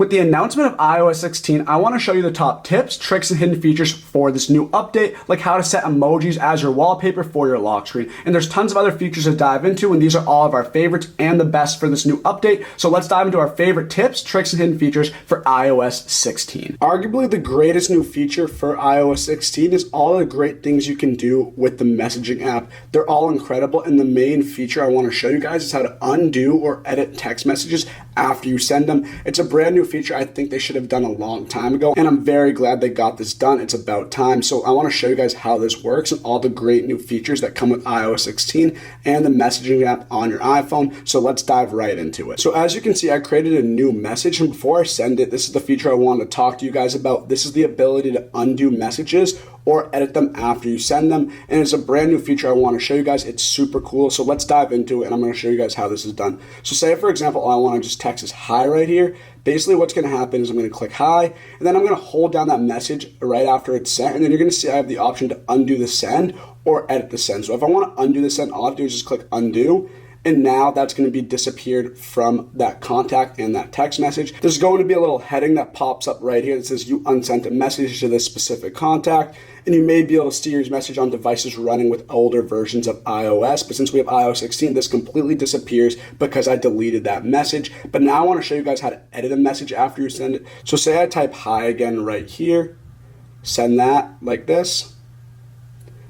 With the announcement of iOS 16, I want to show you the top tips, tricks, and hidden features for this new update, like how to set emojis as your wallpaper for your lock screen. And there's tons of other features to dive into, and these are all of our favorites and the best for this new update. So let's dive into our favorite tips, tricks, and hidden features for iOS 16. Arguably the greatest new feature for iOS 16 is all the great things you can do with the messaging app. They're all incredible, and the main feature I want to show you guys is how to undo or edit text messages after you send them. It's a brand new feature I think they should have done a long time ago, and I'm very glad they got this done. It's about time. So I want to show you guys how this works and all the great new features that come with iOS 16 and the messaging app on your iPhone. So let's dive right into it. So as you can see, I created a new message, and before I send it, this is the feature I wanted to talk to you guys about. This is the ability to undo messages or edit them after you send them, and it's a brand new feature I want to show you guys. It's super cool, so let's dive into it, and I'm going to show you guys how this is done. So say, for example, I want to just text this hi right here. Basically what's going to happen is I'm going to click hi, and then I'm going to hold down that message right after it's sent, and then you're going to see I have the option to undo the send or edit the send. So if I want to undo the send, all I have to do is just click undo, and now that's going to be disappeared from that contact and that text message. There's going to be a little heading that pops up right here that says you unsent a message to this specific contact, and you may be able to see your message on devices running with older versions of iOS, but since we have iOS 16, this completely disappears because I deleted that message. But now I want to show you guys how to edit a message after you send it. So say I type hi again right here, send that like this.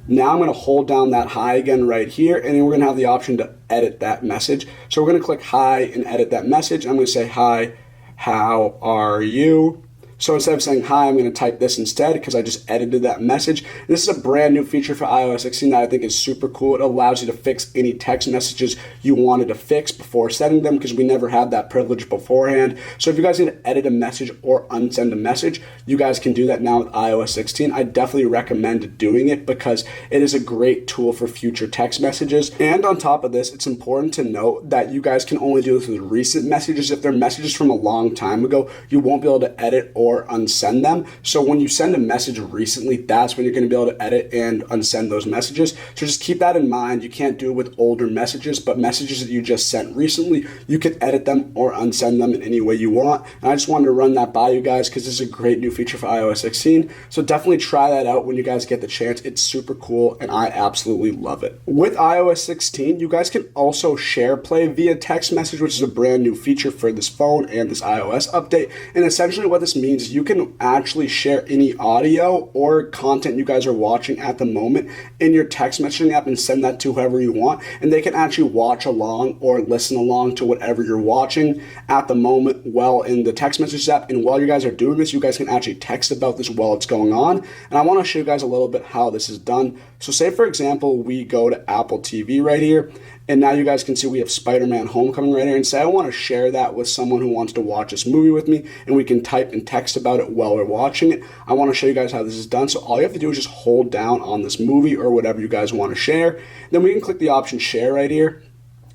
Now I'm going to hold down that hi again right here, and then we're going to have the option to edit that message. So we're going to click hi and edit that message. I'm going to say, hi, how are you? So instead of saying hi, I'm going to type this instead because I just edited that message. This is a brand new feature for iOS 16 that I think is super cool. It allows you to fix any text messages you wanted to fix before sending them, because we never had that privilege beforehand. So if you guys need to edit a message or unsend a message, you guys can do that now with iOS 16. I definitely recommend doing it because it is a great tool for future text messages. And on top of this, it's important to note that you guys can only do this with recent messages. If they're messages from a long time ago, you won't be able to edit or unsend them. So when you send a message recently, that's when you're going to be able to edit and unsend those messages. So just keep that in mind. You can't do it with older messages, but messages that you just sent recently, you can edit them or unsend them in any way you want. And I just wanted to run that by you guys because this is a great new feature for iOS 16. So definitely try that out when you guys get the chance. It's super cool and I absolutely love it. With iOS 16, you guys can also share play via text message, which is a brand new feature for this phone and this iOS update. And essentially what this means is you can actually share any audio or content you guys are watching at the moment in your text messaging app and send that to whoever you want, and they can actually watch along or listen along to whatever you're watching at the moment while in the text message app. And while you guys are doing this, you guys can actually text about this while it's going on, and I want to show you guys a little bit how this is done. So say, for example, we go to Apple TV right here, and now you guys can see we have Spider-Man Homecoming right here, and say I want to share that with someone who wants to watch this movie with me, and we can type and text about it while we're watching it. I want to show you guys how this is done. So all you have to do is just hold down on this movie or whatever you guys want to share. Then we can click the option share right here.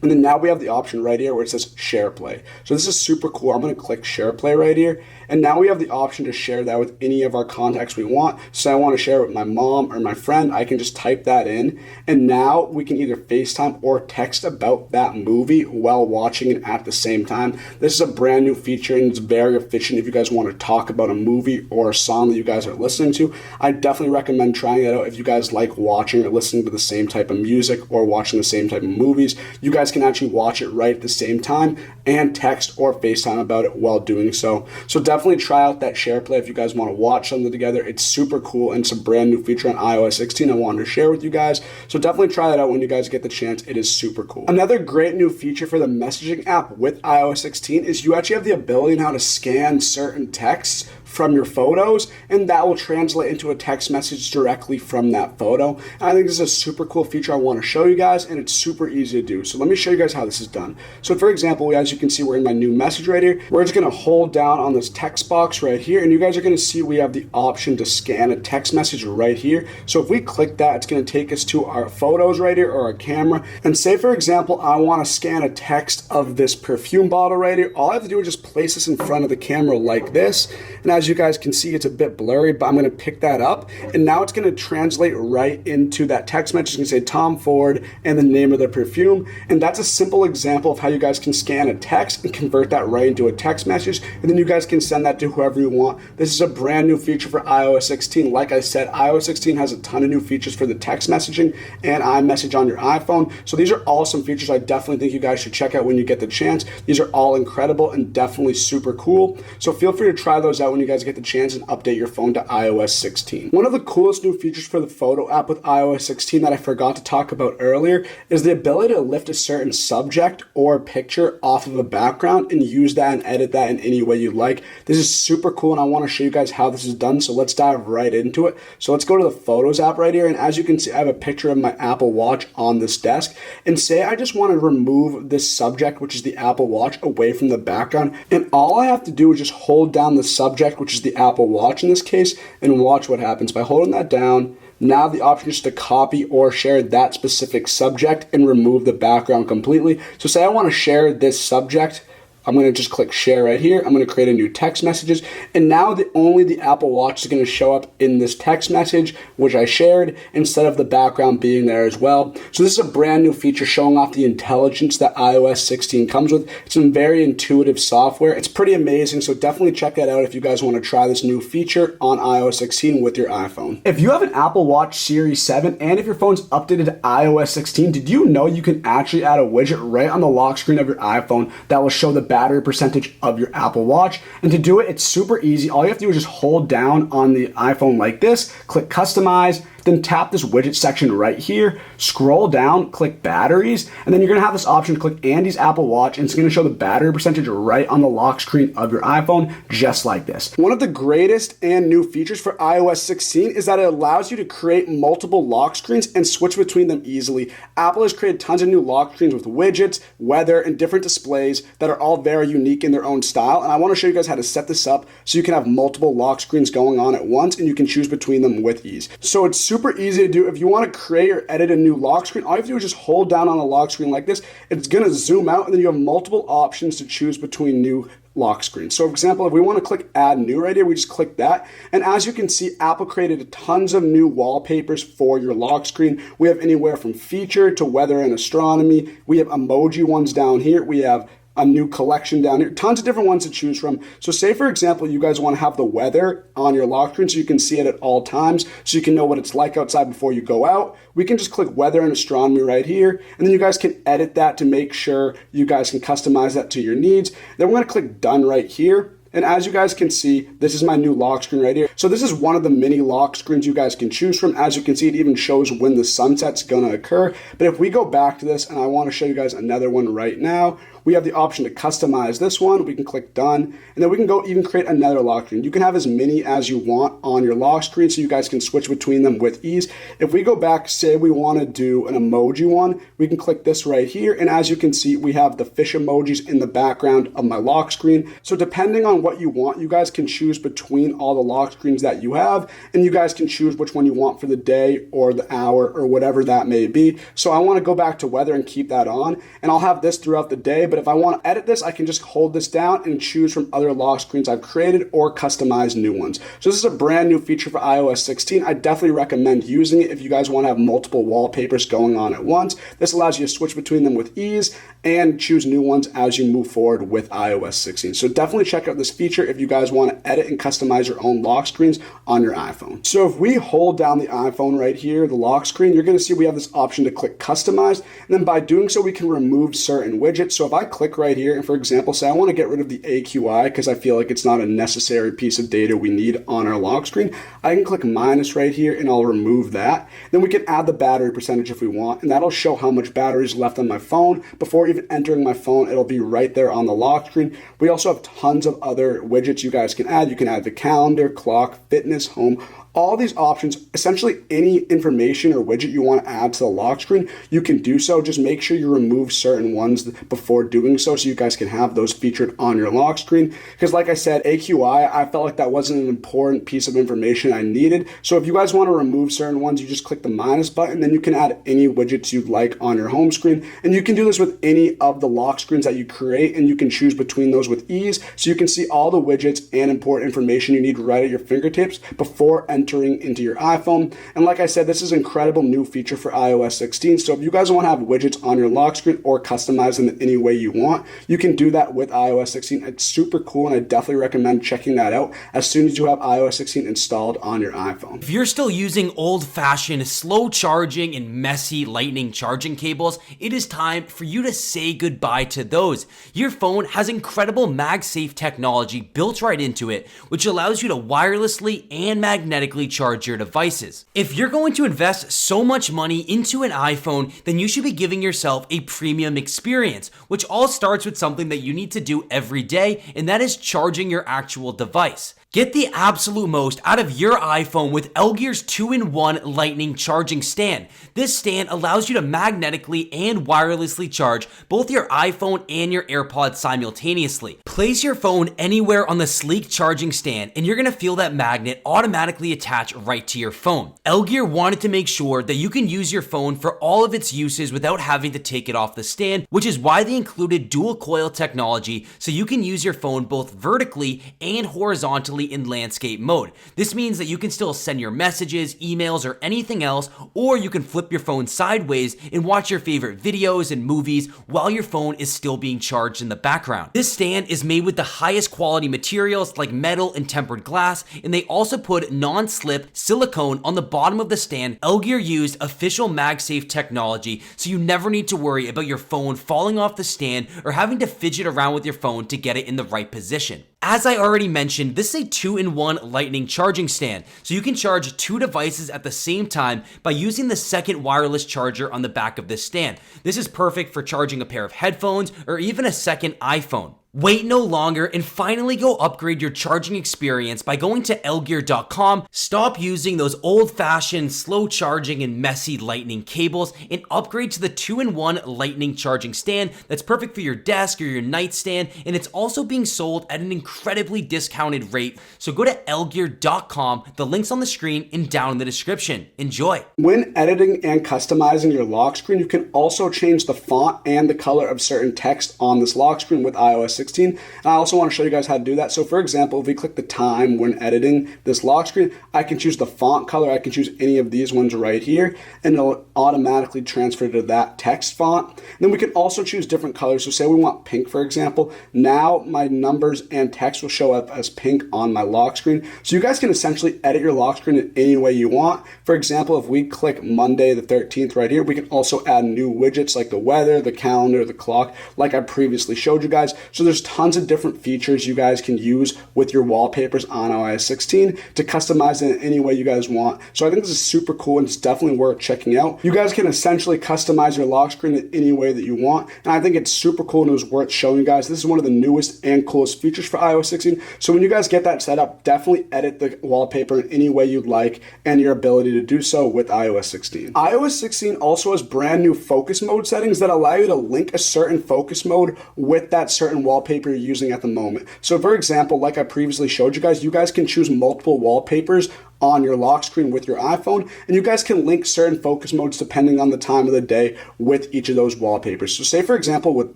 And then now we have the option right here where it says share play. So this is super cool. I'm going to click share play right here. And now we have the option to share that with any of our contacts we want. So I want to share it with my mom or my friend. I can just type that in. And now we can either FaceTime or text about that movie while watching it at the same time. This is a brand new feature and it's very efficient if you guys want to talk about a movie or a song that you guys are listening to. I definitely recommend trying it out if you guys like watching or listening to the same type of music or watching the same type of movies. You guys can actually watch it right at the same time and text or FaceTime about it while doing so. So definitely try out that share play if you guys want to watch something together. It's super cool and it's a brand new feature on iOS 16 I wanted to share with you guys. So definitely try that out when you guys get the chance. It is super cool. Another great new feature for the messaging app with iOS 16 is you actually have the ability now to scan certain texts from your photos, and that will translate into a text message directly from that photo. And I think this is a super cool feature I want to show you guys, and it's super easy to do. So let me show you guys how this is done. So for example, as you can see, we're in my new message right here. We're just going to hold down on this text box right here, and you guys are going to see we have the option to scan a text message right here. So if we click that, it's going to take us to our photos right here or our camera. And say, for example, I want to scan a text of this perfume bottle right here. All I have to do is just place this in front of the camera like this. And as as you guys can see, it's a bit blurry, but I'm going to pick that up. And now it's going to translate right into that text message. You can say Tom Ford and the name of the perfume. And that's a simple example of how you guys can scan a text and convert that right into a text message. And then you guys can send that to whoever you want. This is a brand new feature for iOS 16. Like I said, iOS 16 has a ton of new features for the text messaging and iMessage on your iPhone. So these are awesome features I definitely think you guys should check out when you get the chance. These are all incredible and definitely super cool. So feel free to try those out when you guys get the chance and update your phone to iOS 16. One of the coolest new features for the photo app with iOS 16 that I forgot to talk about earlier is the ability to lift a certain subject or picture off of a background and use that and edit that in any way you like. This is super cool and I want to show you guys how this is done. So let's dive right into it. So let's go to the Photos app right here. And as you can see, I have a picture of my Apple Watch on this desk. And say I just want to remove this subject, which is the Apple Watch, away from the background. And all I have to do is just hold down the subject, which is the Apple Watch in this case, and watch what happens. By holding that down, now the option is to copy or share that specific subject and remove the background completely. So say I want to share this subject. I'm going to just click share right here. I'm going to create a new text messages. And now only the Apple Watch is going to show up in this text message, which I shared, instead of the background being there as well. So this is a brand new feature showing off the intelligence that iOS 16 comes with. It's some very intuitive software. It's pretty amazing. So definitely check that out if you guys want to try this new feature on iOS 16 with your iPhone. If you have an Apple Watch Series 7 and if your phone's updated to iOS 16, did you know you can actually add a widget right on the lock screen of your iPhone that will show the battery percentage of your Apple Watch? And to do it, it's super easy. All you have to do is just hold down on the iPhone like this, click customize, then tap this widget section right here, scroll down, click batteries, and then you're gonna have this option to click Andy's Apple Watch, and it's gonna show the battery percentage right on the lock screen of your iPhone, just like this. One of the greatest and new features for iOS 16 is that it allows you to create multiple lock screens and switch between them easily. Apple has created tons of new lock screens with widgets, weather, and different displays that are all very unique in their own style, and I wanna show you guys how to set this up so you can have multiple lock screens going on at once and you can choose between them with ease. So it's super easy to do. If you want to create or edit a new lock screen, all you have to do is just hold down on a lock screen like this. It's going to zoom out and then you have multiple options to choose between new lock screens. So for example, if we want to click add new right here, we just click that. And as you can see, Apple created tons of new wallpapers for your lock screen. We have anywhere from feature to weather and astronomy. We have emoji ones down here. We have a new collection down here, tons of different ones to choose from. So say for example, you guys want to have the weather on your lock screen so you can see it at all times, so you can know what it's like outside before you go out. We can just click weather and astronomy right here, and then you guys can edit that to make sure you guys can customize that to your needs. Then we're gonna click done right here. And as you guys can see, this is my new lock screen right here. So this is one of the many lock screens you guys can choose from. As you can see, it even shows when the sunset's gonna occur. But if we go back to this, and I wanna show you guys another one right now, we have the option to customize this one. We can click done, and then we can go even create another lock screen. You can have as many as you want on your lock screen so you guys can switch between them with ease. If we go back, say we wanna do an emoji one, we can click this right here, and as you can see, we have the fish emojis in the background of my lock screen. So depending on what you want, you guys can choose between all the lock screens that you have, and you guys can choose which one you want for the day or the hour or whatever that may be. So I wanna go back to weather and keep that on, and I'll have this throughout the day, but if I want to edit this, I can just hold this down and choose from other lock screens I've created or customize new ones. So this is a brand new feature for iOS 16. I definitely recommend using it if you guys want to have multiple wallpapers going on at once. This allows you to switch between them with ease and choose new ones as you move forward with iOS 16. So definitely check out this feature if you guys want to edit and customize your own lock screens on your iPhone. So if we hold down the iPhone right here, the lock screen, you're going to see we have this option to click customize. And then by doing so, we can remove certain widgets. So if I click right here, and for example, say I want to get rid of the AQI because I feel like it's not a necessary piece of data we need on our lock screen, I can click minus right here and I'll remove that. Then we can add the battery percentage if we want, and that'll show how much battery is left on my phone. Before even entering my phone, it'll be right there on the lock screen. We also have tons of other widgets you guys can add. You can add the calendar, clock, fitness, home, All these options, essentially any information or widget you want to add to the lock screen, you can do so. Just make sure you remove certain ones before doing so you guys can have those featured on your lock screen. Because like I said, AQI, I felt like that wasn't an important piece of information I needed. So if you guys want to remove certain ones, you just click the minus button, then you can add any widgets you'd like on your home screen. And you can do this with any of the lock screens that you create, and you can choose between those with ease. So you can see all the widgets and important information you need right at your fingertips before entering into your iPhone. And like I said, this is an incredible new feature for iOS 16. So if you guys want to have widgets on your lock screen or customize them in any way you want, you can do that with iOS 16. It's super cool, and I definitely recommend checking that out as soon as you have iOS 16 installed on your iPhone. If you're still using old-fashioned, slow charging and messy lightning charging cables, it is time for you to say goodbye to those. Your phone has incredible MagSafe technology built right into it, which allows you to wirelessly and magnetically charge your devices. If you're going to invest so much money into an iPhone, then you should be giving yourself a premium experience, which all starts with something that you need to do every day, and that is charging your actual device. Get the absolute most out of your iPhone with LGear's 2-in-1 lightning charging stand. This stand allows you to magnetically and wirelessly charge both your iPhone and your AirPods simultaneously. Place your phone anywhere on the sleek charging stand, and you're going to feel that magnet automatically attach right to your phone. LGear wanted to make sure that you can use your phone for all of its uses without having to take it off the stand, which is why they included dual coil technology, so you can use your phone both vertically and horizontally in landscape mode. This means that you can still send your messages, emails, or anything else, or you can flip your phone sideways and watch your favorite videos and movies while your phone is still being charged in the background. This stand is made with the highest quality materials like metal and tempered glass, and they also put non-slip silicone on the bottom of the stand. LGear used official MagSafe technology, so you never need to worry about your phone falling off the stand or having to fidget around with your phone to get it in the right position. As I already mentioned, this is a 2-in-1 lightning charging stand, so you can charge two devices at the same time by using the second wireless charger on the back of this stand. This is perfect for charging a pair of headphones or even a second iPhone. Wait no longer and finally go upgrade your charging experience by going to LGear.com. Stop using those old-fashioned, slow charging and messy lightning cables and upgrade to the 2-in-1 lightning charging stand that's perfect for your desk or your nightstand, and it's also being sold at an incredibly discounted rate. So go to LGear.com. The link's on the screen and down in the description. Enjoy. When editing and customizing your lock screen, you can also change the font and the color of certain text on this lock screen with iOS 16. And I also want to show you guys how to do that. So for example, if we click the time when editing this lock screen, I can choose the font color. I can choose any of these ones right here, and it'll automatically transfer to that text font. And then we can also choose different colors. So say we want pink, for example. Now my numbers and text will show up as pink on my lock screen. So you guys can essentially edit your lock screen in any way you want. For example, if we click Monday the 13th right here, we can also add new widgets like the weather, the calendar, the clock, like I previously showed you guys. So there's tons of different features you guys can use with your wallpapers on iOS 16 to customize it in any way you guys want. So I think this is super cool, and it's definitely worth checking out. You guys can essentially customize your lock screen in any way that you want, and I think it's super cool and it was worth showing you guys. This is one of the newest and coolest features for iOS 16. So when you guys get that set up, definitely edit the wallpaper in any way you'd like and your ability to do so with iOS 16. iOS 16 also has brand new focus mode settings that allow you to link a certain focus mode with that certain wallpaper you're using at the moment. So for example, like I previously showed you guys can choose multiple wallpapers on your lock screen with your iPhone, and you guys can link certain focus modes depending on the time of the day with each of those wallpapers. So say for example with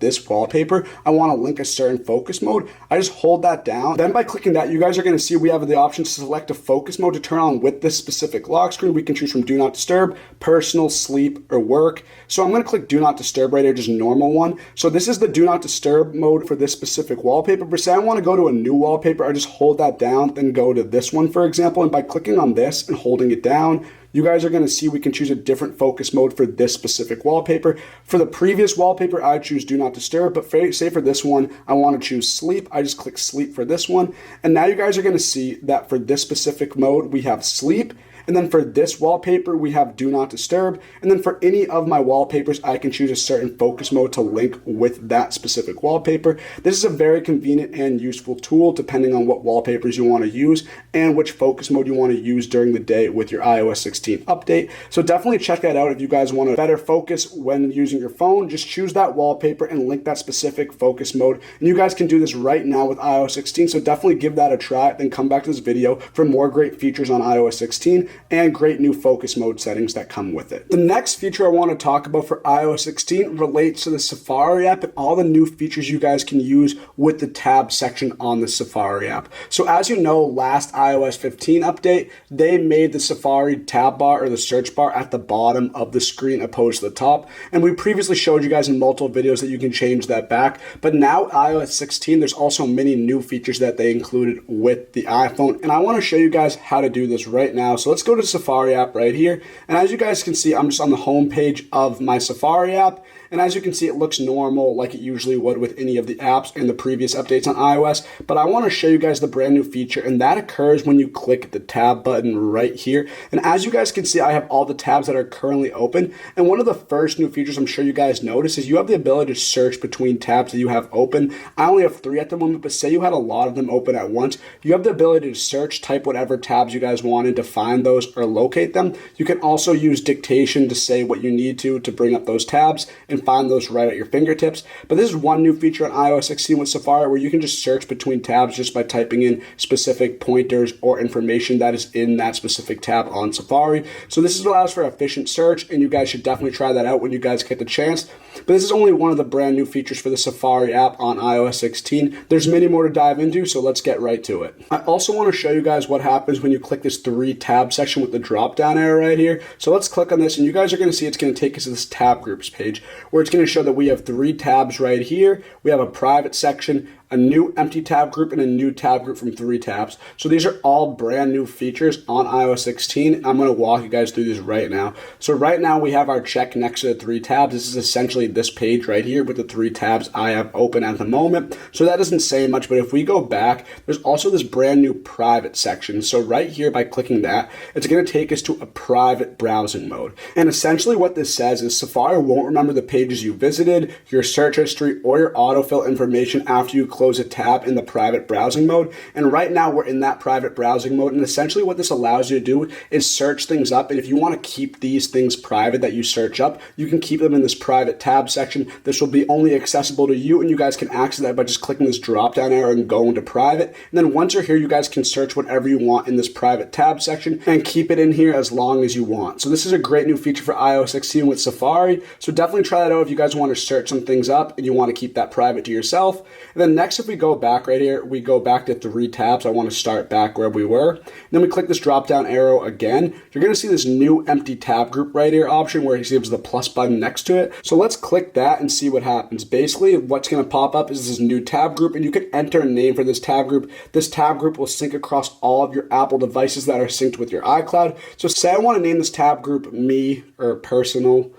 this wallpaper, I want to link a certain focus mode. I just hold that down. Then by clicking that, you guys are going to see we have the option to select a focus mode to turn on with this specific lock screen. We can choose from do not disturb, personal, sleep, or work. So I'm going to click do not disturb right here, just normal one. So this is the do not disturb mode for this specific wallpaper. But say I want to go to a new wallpaper, I just hold that down, then go to this one, for example, and by clicking on this and holding it down, you guys are going to see we can choose a different focus mode for this specific wallpaper. For the previous wallpaper, I choose do not disturb, but say for this one, I want to choose sleep. I just click sleep for this one. And now you guys are going to see that for this specific mode, we have sleep. And then for this wallpaper, we have Do Not Disturb. And then for any of my wallpapers, I can choose a certain focus mode to link with that specific wallpaper. This is a very convenient and useful tool depending on what wallpapers you want to use and which focus mode you want to use during the day with your iOS 16 update. So definitely check that out if you guys want to better focus when using your phone. Just choose that wallpaper and link that specific focus mode. And you guys can do this right now with iOS 16, so definitely give that a try. Then come back to this video for more great features on iOS 16 and great new focus mode settings that come with it. The next feature I want to talk about for iOS 16 relates to the Safari app and all the new features you guys can use with the tab section on the Safari app. So as you know, last iOS 15 update, they made the Safari tab bar or the search bar at the bottom of the screen opposed to the top. And we previously showed you guys in multiple videos that you can change that back. But now iOS 16, there's also many new features that they included with the iPhone. And I want to show you guys how to do this right now. So let's go to the Safari app right here. And as you guys can see, I'm just on the home page of my Safari app. And as you can see, it looks normal like it usually would with any of the apps in the previous updates on iOS. But I want to show you guys the brand new feature, and that occurs when you click the tab button right here. And as you guys can see, I have all the tabs that are currently open. And one of the first new features I'm sure you guys notice is you have the ability to search between tabs that you have open. I only have 3 at the moment, but say you had a lot of them open at once. You have the ability to search, type whatever tabs you guys wanted to find those or locate them. You can also use dictation to say what you need to bring up those tabs and find those right at your fingertips. But this is one new feature on iOS 16 with Safari where you can just search between tabs just by typing in specific pointers or information that is in that specific tab on Safari. So this allows for efficient search, and you guys should definitely try that out when you guys get the chance. But this is only one of the brand new features for the Safari app on iOS 16. There's many more to dive into, so let's get right to it. I also want to show you guys what happens when you click this 3 tab section with the drop down arrow right here. So let's click on this, and you guys are going to see it's going to take us to this tab groups page where it's going to show that we have 3 tabs right here. We have a private section, a new empty tab group, and a new tab group from 3 tabs. So these are all brand new features on iOS 16. I'm going to walk you guys through these right now. So right now we have our check next to the 3 tabs. This is essentially this page right here with the 3 tabs I have open at the moment. So that doesn't say much, but if we go back, there's also this brand new private section. So right here by clicking that, it's going to take us to a private browsing mode. And essentially what this says is Safari won't remember the pages you visited, your search history, or your autofill information after you close a tab in the private browsing mode. And right now we're in that private browsing mode, and essentially what this allows you to do is search things up. And if you want to keep these things private that you search up, you can keep them in this private tab section. This will be only accessible to you, and you guys can access that by just clicking this drop down arrow and go into private. And then once you're here, you guys can search whatever you want in this private tab section and keep it in here as long as you want. So this is a great new feature for iOS 16 with Safari. So definitely try that out if you guys want to search some things up and you want to keep that private to yourself. And then next, if we go back right here, we go back to 3 tabs. I want to start back where we were. Then we click this drop down arrow again. You're going to see this new empty tab group right here option where it gives the plus button next to it. So let's click that and see what happens. Basically, what's going to pop up is this new tab group, and you can enter a name for this tab group. This tab group will sync across all of your Apple devices that are synced with your iCloud. So say I want to name this tab group me or personal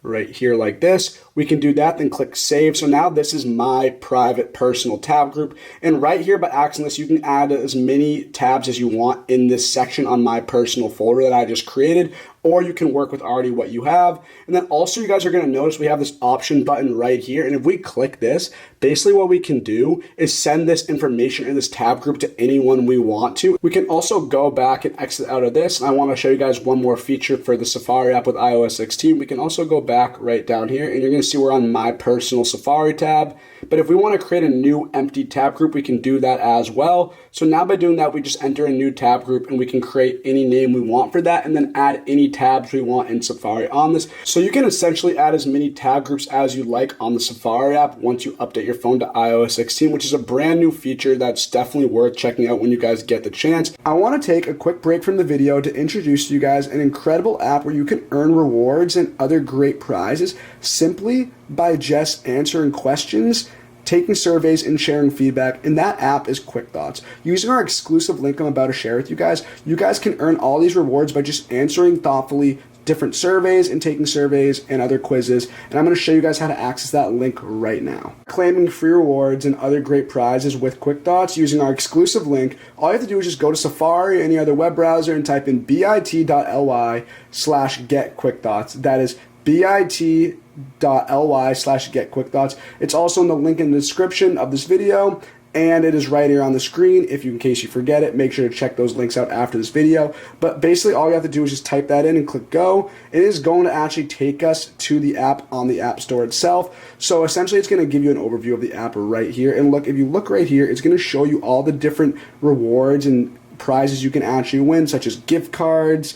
right here like this. We can do that, then click save. So now this is my private personal tab group. And right here by accessing this, you can add as many tabs as you want in this section on my personal folder that I just created, or you can work with already what you have. And then also you guys are going to notice we have this option button right here. And if we click this, basically what we can do is send this information in this tab group to anyone we want to. We can also go back and exit out of this. And I want to show you guys one more feature for the Safari app with iOS 16. We can also go back right down here, and you're going to see we're on my personal Safari tab. But if we want to create a new empty tab group, we can do that as well. So now by doing that, we just enter a new tab group and we can create any name we want for that and then add any tabs we want in Safari on this. So you can essentially add as many tab groups as you like on the Safari app once you update your phone to iOS 16, which is a brand new feature that's definitely worth checking out when you guys get the chance. I want to take a quick break from the video to introduce to you guys an incredible app where you can earn rewards and other great prizes simply by just answering questions, taking surveys, and sharing feedback. And that app is Quick Thoughts. Using our exclusive link I'm about to share with you guys can earn all these rewards by just answering thoughtfully different surveys and taking surveys and other quizzes. And I'm going to show you guys how to access that link right now. Claiming free rewards and other great prizes with QuickThoughts using our exclusive link. All you have to do is just go to Safari or any other web browser and type in bit.ly/getQuickThoughts. That is bit.ly/getQuickThoughts. It's also in the link in the description of this video, and it is right here on the screen. If you, in case you forget it, make sure to check those links out after this video. But basically all you have to do is just type that in and click go. It is going to actually take us to the app on the App Store itself. So essentially it's going to give you an overview of the app right here. And look, if you look right here, it's going to show you all the different rewards and prizes you can actually win, such as gift cards,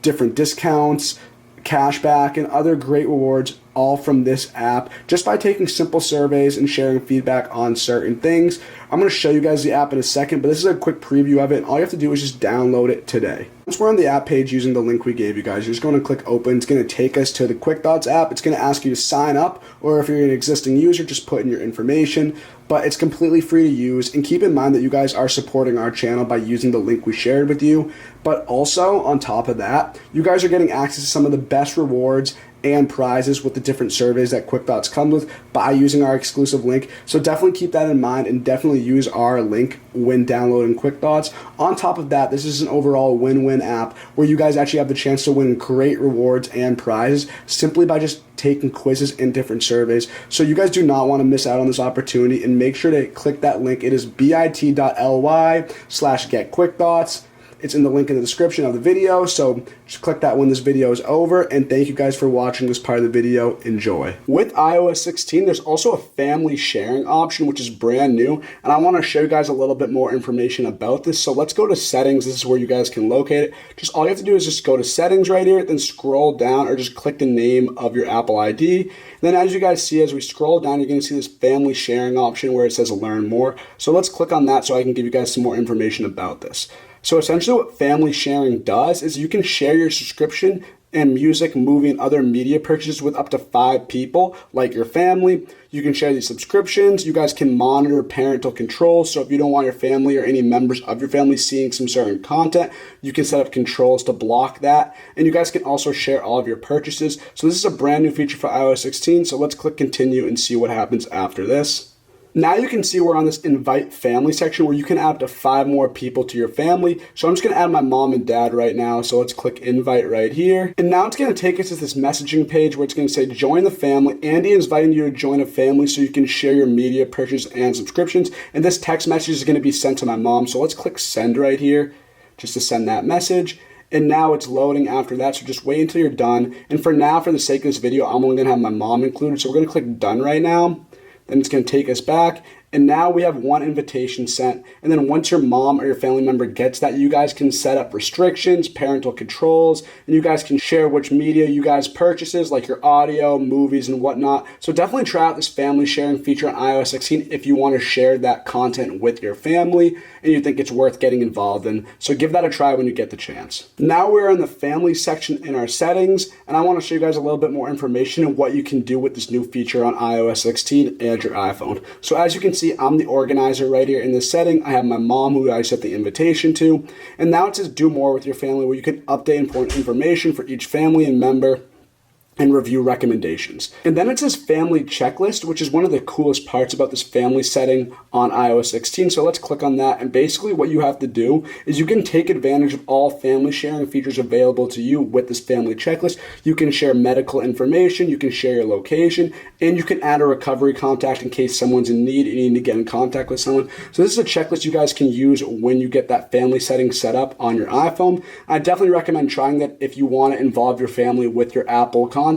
different discounts, cashback, and other great rewards, all from this app, just by taking simple surveys and sharing feedback on certain things. I'm going to show you guys the app in a second, but this is a quick preview of it. All you have to do is just download it today. Once we're on the app page using the link we gave you guys, you're just going to click open. It's going to take us to the QuickThoughts app. It's going to ask you to sign up, or if you're an existing user, just put in your information. But it's completely free to use, and keep in mind that you guys are supporting our channel by using the link we shared with you. But also, on top of that, you guys are getting access to some of the best rewards and prizes with the different surveys that QuickThoughts comes with by using our exclusive link. So definitely keep that in mind and definitely use our link when downloading QuickThoughts. On top of that, this is an overall win-win app where you guys actually have the chance to win great rewards and prizes simply by just taking quizzes and different surveys. So you guys do not want to miss out on this opportunity, and make sure to click that link. It is bit.ly/getQuickThoughts. It's in the link in the description of the video, so just click that when this video is over, and thank you guys for watching this part of the video. Enjoy. With iOS 16, there's also a family sharing option, which is brand new, and I want to show you guys a little bit more information about this. So let's go to settings. This is where you guys can locate it. Just all you have to do is just go to settings right here, then scroll down, or just click the name of your Apple ID. Then as you guys see, as we scroll down, you're going to see this family sharing option where it says learn more. So let's click on that so I can give you guys some more information about this. So essentially what family sharing does is you can share your subscription and music, movie, and other media purchases with up to 5 people, like your family. You can share these subscriptions. You guys can monitor parental controls. So if you don't want your family or any members of your family seeing some certain content, you can set up controls to block that. And you guys can also share all of your purchases. So this is a brand new feature for iOS 16. So let's click continue and see what happens after this. Now you can see we're on this invite family section where you can add up to 5 more people to your family. So I'm just going to add my mom and dad right now. So let's click invite right here. And now it's going to take us to this messaging page where it's going to say join the family. Andy is inviting you to join a family so you can share your media purchases and subscriptions. And this text message is going to be sent to my mom. So let's click send right here just to send that message. And now it's loading after that, so just wait until you're done. And for now, for the sake of this video, I'm only going to have my mom included. So we're going to click done right now. Then it's going to take us back, and now we have 1 invitation sent. And then once your mom or your family member gets that, you guys can set up restrictions, parental controls, and you guys can share which media you guys purchases, like your audio, movies, and whatnot. So definitely try out this family sharing feature on iOS 16 if you want to share that content with your family and you think it's worth getting involved in. So give that a try when you get the chance. Now we're in the family section in our settings, and I want to show you guys a little bit more information on what you can do with this new feature on iOS 16 and your iPhone. So as you can see, I'm the organizer right here in this setting. I have my mom who I set the invitation to, and now it says do more with your family, where you can update important information for each family and member and review recommendations. And then it says family checklist, which is one of the coolest parts about this family setting on iOS 16. So let's click on that. And basically what you have to do is you can take advantage of all family sharing features available to you with this family checklist. You can share medical information, you can share your location, and you can add a recovery contact in case someone's in need and you need to get in contact with someone. So this is a checklist you guys can use when you get that family setting set up on your iPhone. I definitely recommend trying that if you want to involve your family with your Apple content.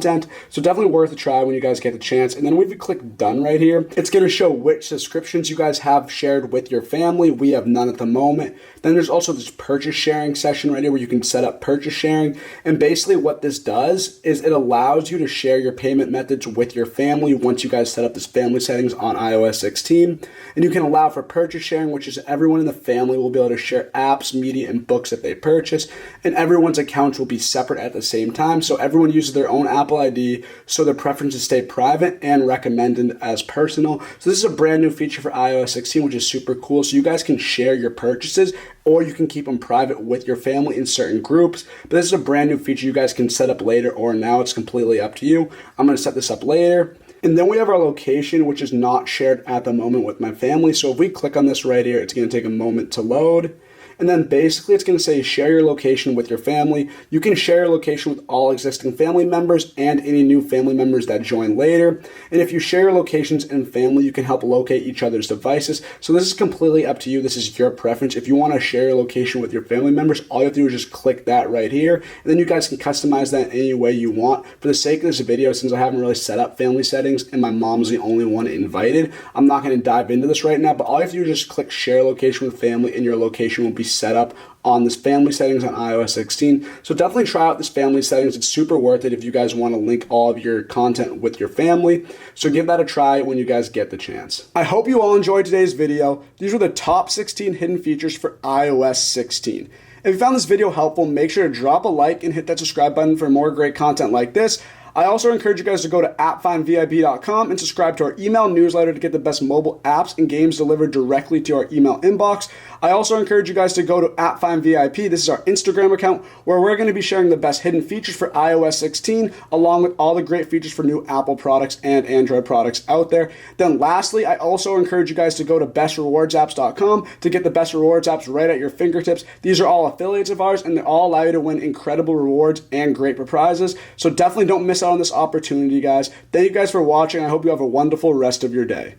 So definitely worth a try when you guys get the chance. And then when we click done right here, it's going to show which subscriptions you guys have shared with your family. We have none at the moment. Then there's also this purchase sharing section right here where you can set up purchase sharing. And basically what this does is it allows you to share your payment methods with your family once you guys set up this family settings on iOS 16. And you can allow for purchase sharing, which is everyone in the family will be able to share apps, media, and books that they purchase. And everyone's accounts will be separate at the same time. So everyone uses their own Apple ID so their preferences stay private and recommended as personal. So this is a brand new feature for iOS 16, which is super cool. So you guys can share your purchases, or you can keep them private with your family in certain groups. But this is a brand new feature you guys can set up later or now. It's completely up to you. I'm going to set this up later. And then we have our location, which is not shared at the moment with my family. So if we click on this right here, it's going to take a moment to load. And then basically it's going to say share your location with your family. You can share your location with all existing family members and any new family members that join later. And if you share your locations in family, you can help locate each other's devices. So this is completely up to you. This is your preference. If you want to share your location with your family members, all you have to do is just click that right here. And then you guys can customize that any way you want. For the sake of this video, since I haven't really set up family settings and my mom's the only one invited, I'm not going to dive into this right now, but all you have to do is just click share location with family and your location will be set up on this family settings on iOS 16. So definitely try out this family settings. It's super worth it if you guys want to link all of your content with your family. So give that a try when you guys get the chance. I hope you all enjoyed today's video. These were the top 16 hidden features for iOS 16. If you found this video helpful, make sure to drop a like and hit that subscribe button for more great content like this. I also encourage you guys to go to appfindvip.com and subscribe to our email newsletter to get the best mobile apps and games delivered directly to our email inbox. I also encourage you guys to go to AppFindVIP. This is our Instagram account where we're going to be sharing the best hidden features for iOS 16 along with all the great features for new Apple products and Android products out there. Then lastly, I also encourage you guys to go to bestrewardsapps.com to get the best rewards apps right at your fingertips. These are all affiliates of ours and they all allow you to win incredible rewards and great prizes. So definitely don't miss out on this opportunity, guys. Thank you guys for watching. I hope you have a wonderful rest of your day.